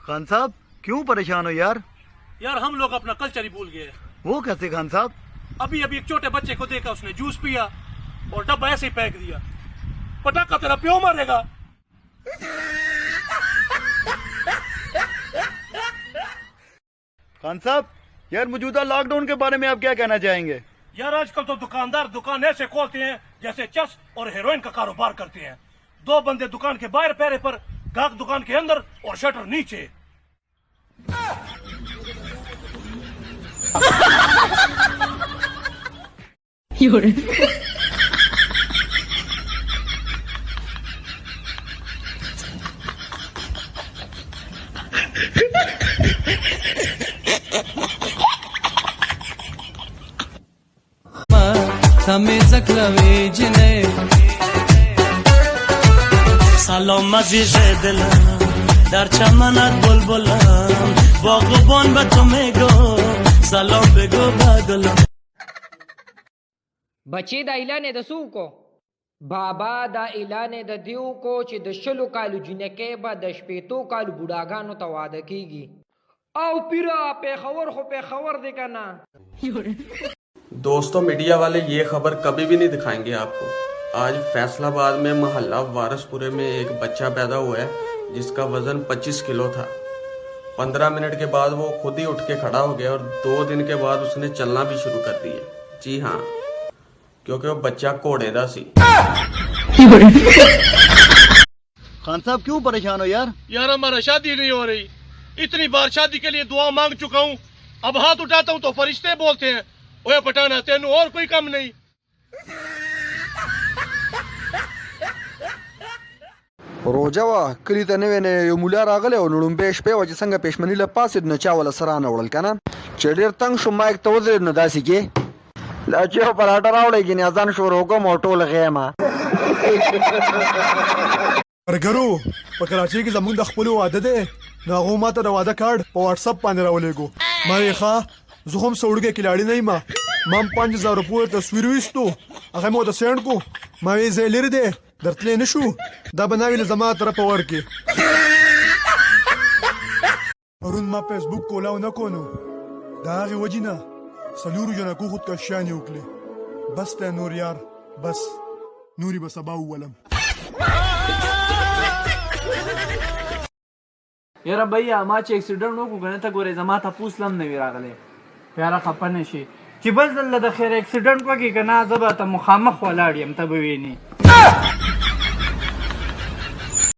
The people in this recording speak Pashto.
خان صاحب کیوں پریشان ہو یار؟ یار ہم لوگ اپنا کلچر ہی بھول گئے. وہ کیسے خان صاحب؟ ابھی ایک چھوٹے بچے کو دیکھا, اس نے جوس پیا اور ڈبہ ایسے ہی پھینک دیا. پٹاخہ تیرا پیو مارے گا. خان صاحب یار موجودہ لاک ڈاؤن کے بارے میں آپ کیا کہنا چاہیں گے؟ یار آج کل تو دکاندار دکان ایسے کھولتے ہیں جیسے چرس اور ہیروئن کا کاروبار کرتے ہیں. 2 بندے دکان کے باہر پیرے پر, گاہک دکان کے اندر اور شٹر نیچے. hame zaklavi jine salom azize dilam dar chamanat bulbulam bogobon ba tumego salom bego badalam بچی دا اعلان د سو کو بابا دا اعلان د دیو کو چې د شلو کالو جنکې به د شپېتو کالو بوډاګانو ته واده کیږي. او پیرا پیښور خو پیښور دی که نه؟ دوستوں میڈیا والے یہ خبر کبھی بھی نہیں دکھائیں گے آپ کو. آج فیصل آباد میں محلہ وارث پورے میں ایک بچہ پیدا ہوا ہے جس کا وزن 25 کلو تھا. 15 منٹ کے بعد وہ خود ہی اٹھ کے کھڑا ہو گیا اور 2 دن کے بعد اس نے چلنا بھی شروع کر دیا. جی ہاں, کیونکہ وہ بچہ کوڑے دا سی. خان صاحب کیوں پریشان ہو یار؟ یار ہمارا شادی نہیں ہو رہی. اتنی بار شادی کے لیے دعا مانگ چکا ہوں, اب ہاتھ اٹھاتا ہوں تو فرشتے بولتے ہیں اوے پٹانا تینوں اور کوئی کم نہیں. روجه وا کلی ته نوې نه یو مولا راغلی او لومبې شپې وه چې څنګه پېشمني له پاسېد نو چا وله سره رانه وړل که نه چې ډېر تنګ شو مایک ته ودرېد نو داسې کې لا چې یو پراټه راوړی ګینې اذان شروع کوم او ټول غیمه. برګرو په کراچۍ کې زموږ د خپلو واده دی نو هغو ما ته د واده کارډ په واټساپ باندې راولېږو. ما ویې ښه زه خو هم څه وړوکی کلاړي نه یم, ما هم 5000 روپیو تصویر ویستو هغه مې ورته سینډ کو. ما ویې ځای لرې دی درتلی نه شو, دا به ناوي له زما طرفه ورکې. پرون ما فیسبوک کولاو نه کو نو د هغې وجې نه 4 جنکو خودکشیانې وکړې. بس دی نور یار بس, نورې به سبا وولم. یاره بھیا ما چې اکسیډنټ وکړو که نه ته ګورې زما تپوس له هم نه وي راغلی. یاره خفه نه شي چې بل ځل د خیر اکسیډنټ وکړي که نه زه به ته مخامخ ولاړ یم, ته به وینې.